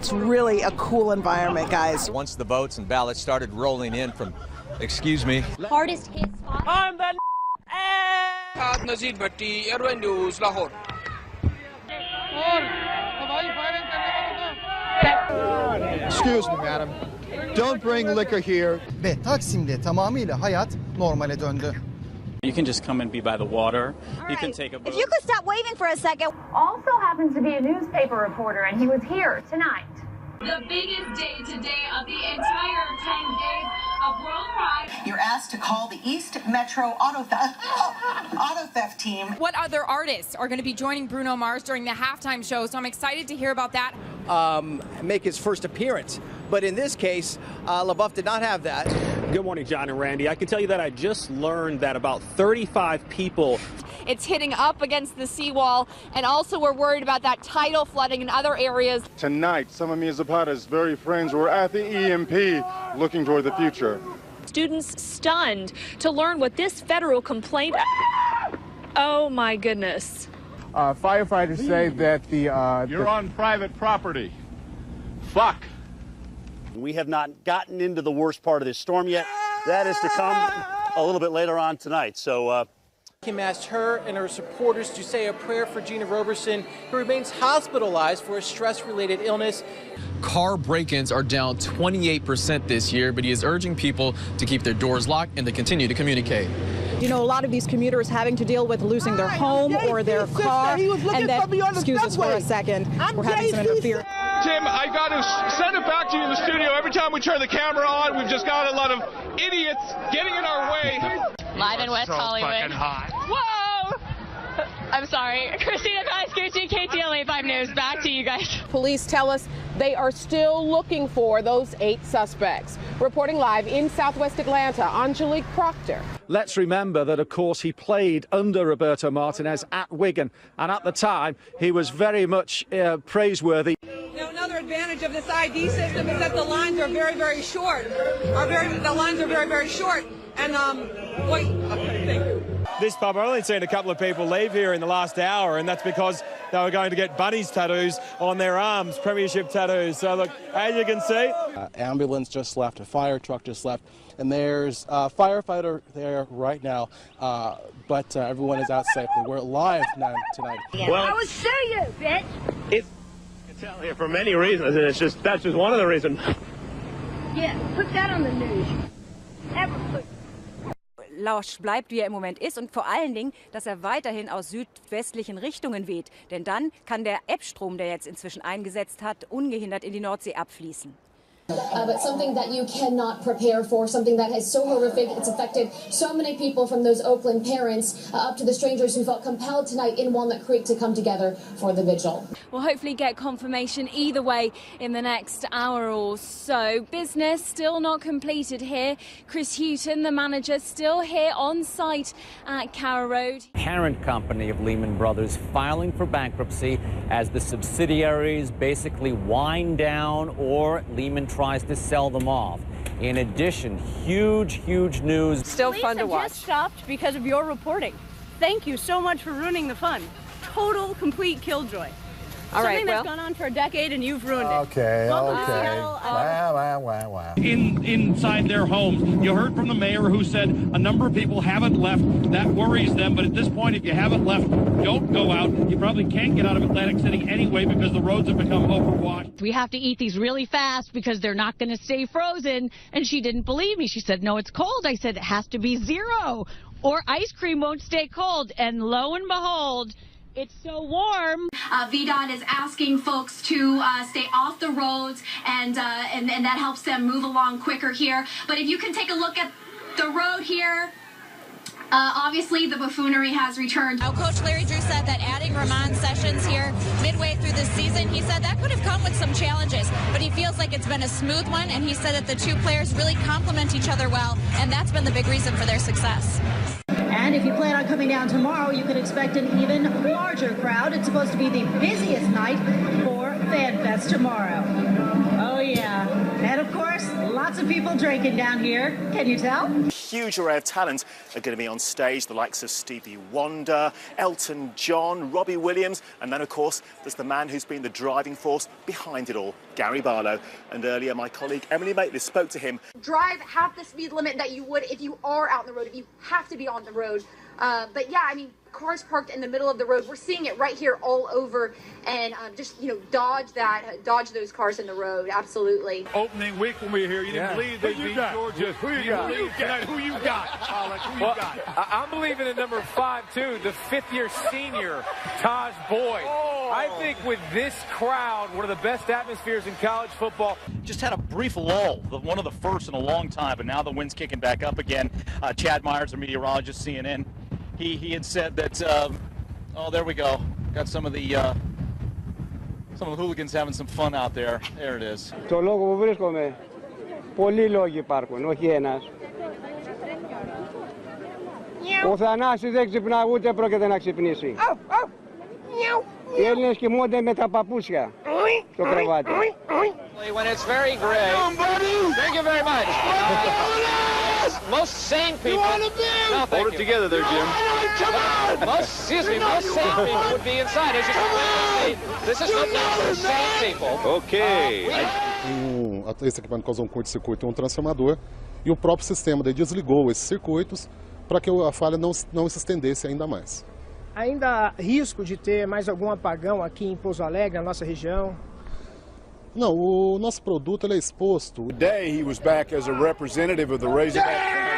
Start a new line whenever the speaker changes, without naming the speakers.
It's really a cool environment, guys.
Once the votes and ballots started rolling in from, excuse me,
hardest hit spot.
I'm the
Excuse me, madam. Don't bring liquor here.
Ve Taksim'de tamamıyla hayat normale döndü.
You can just come and be by the water. You can take a boat.
If you could stop waving for a second.
Also happens to be a newspaper reporter, and he was here tonight.
The biggest day today of the entire 10 days of World Pride.
You're asked to call the East Metro auto theft team.
What other artists are going to be joining Bruno Mars during the halftime show? So I'm excited to hear about that.
Make his first appearance. But in this case, LaBeouf did not have that.
Good morning, John and Randy. I can tell you that I just learned that about 35 people.
It's hitting up against the seawall, and also we're worried about that tidal flooding in other areas.
Tonight, some of Mia Zapata's very friends were at the EMP looking toward the future.
Students stunned to learn what this federal complaint... Oh, my goodness.
Firefighters say that You're on private property. Fuck.
We have not gotten into the worst part of this storm yet. That is to come a little bit later on tonight. So
Kim asked her and her supporters to say a prayer for Gina Roberson, who remains hospitalized for a stress-related illness.
Car break-ins are down 28% this year, but he is urging people to keep their doors locked and to continue to communicate.
You know, a lot of these commuters having to deal with losing their home or their car, and then, excuse us for a second, we're having some interference.
Tim, I got to send it back to you in the studio. Every time we turn the camera on, we've just got a lot of idiots getting in our way.
Live in West Hollywood. Whoa! I'm sorry. Christina Kaiskouchi, KTLA 5 News. Back to you guys.
Police tell us they are still looking for those 8 suspects. Reporting live in Southwest Atlanta, Angelique Proctor.
Let's remember that, of course, he played under Roberto Martinez at Wigan, and at the time, he was very much praiseworthy.
Now, another advantage of this ID system is that the lines are very, very short. The lines are very, very short. And, wait, okay, thank you.
This pub, I've only seen a couple of people leave here in the last hour, and that's because they were going to get bunnies tattoos on their arms, premiership tattoos. So, look, as you can see...
ambulance just left, a fire truck just left, and there's a firefighter there right now, but everyone is out safely. We're live now tonight.
Well, I will sue you, bitch!
I can tell you for many reasons, and that's just one of the reasons.
Yeah, put that on the news. Ever put...
Lausch bleibt, wie er im Moment ist, und vor allen Dingen, dass er weiterhin aus südwestlichen Richtungen weht. Denn dann kann der Ebbstrom, der jetzt inzwischen eingesetzt hat, ungehindert in die Nordsee abfließen.
But something that you cannot prepare for, something that is so horrific, it's affected so many people, from those Oakland parents up to the strangers who felt compelled tonight in Walnut Creek to come together for the vigil.
We'll hopefully get confirmation either way in the next hour or so. Business still not completed here. Chris Houghton, the manager, still here on site at Carrow Road.
Parent company of Lehman Brothers filing for bankruptcy as the subsidiaries basically wind down or Lehman tries to sell them off. In addition, huge news.
Still fun to watch. Just stopped because of your reporting. Thank you so much for ruining the fun. Total, complete killjoy.
All right,
Something that's gone on for a decade and you've ruined it.
Okay.
Wow. Inside their homes. You heard from the mayor who said a number of people haven't left. That worries them. But at this point, if you haven't left, don't go out. You probably can't get out of Atlantic City anyway because the roads have become overwashed.
We have to eat these really fast because they're not going to stay frozen. And she didn't believe me. She said, no, it's cold. I said, it has to be 0 or ice cream won't stay cold. And lo and behold, it's so warm.
VDOT is asking folks to stay off the roads, and that helps them move along quicker here. But if you can take a look at the road here, obviously the buffoonery has returned.
Now, Coach Larry Drew said that adding Ramon Sessions here midway through the season, he said that could have come with some challenges, but he feels like it's been a smooth one, and he said that the two players really complement each other well, and that's been the big reason for their success.
And if you plan on coming down tomorrow, you can expect an even larger crowd. It's supposed to be the busiest night for FanFest tomorrow. Oh, yeah. And, of course, lots of people drinking down here. Can you tell?
huge array of talent are going to be on stage, the likes of Stevie Wonder, Elton John, Robbie Williams, and then, of course, there's the man who's been the driving force behind it all, Gary Barlow. And earlier, my colleague Emily Maitlis spoke to him.
Drive half the speed limit that you would if you are out on the road, if you have to be on the road. But yeah, I mean, cars parked in the middle of the road. We're seeing it right here all over, and just, you know, dodge those cars in the road. Absolutely.
Opening week when we were here, you didn't believe they beat Georgia. Who you got? Who you got? Who you got?
I'm believing in number 5 too, the 5th-year senior, Taj Boyd. I think with this crowd, one of the best atmospheres in college football.
Just had a brief lull, one of the first in a long time, but now the wind's kicking back up again. Chad Myers, our meteorologist, CNN, he had said that, oh, there we go. Got some of the hooligans having some fun out there. There it is.
Το λόγο που βρίσκομαι, πολλοί λόγοι υπάρχουν, όχι ένας. Ο Θανάσης δεν ξυπνά, ούτε πρόκειται να ξυπνήσει. Οι Έλληνες κοιμούνται με τα παπούσια στο κρεβάτι.
When it's very gray. Thank you very much. Most sane people. No, hold it together there, Jim. Most sane people would be inside. As you can see, this is football for sane people.
Ok. Esse equipamento causou um curto-circuito em um transformador e o próprio sistema daí desligou esses circuitos para que a falha não se estendesse ainda mais.
Ainda há risco de ter mais algum apagão aqui em Pouso Alegre, na nossa região?
Não, o nosso produto ele é exposto.
Today he was back as a representative of the Razorback.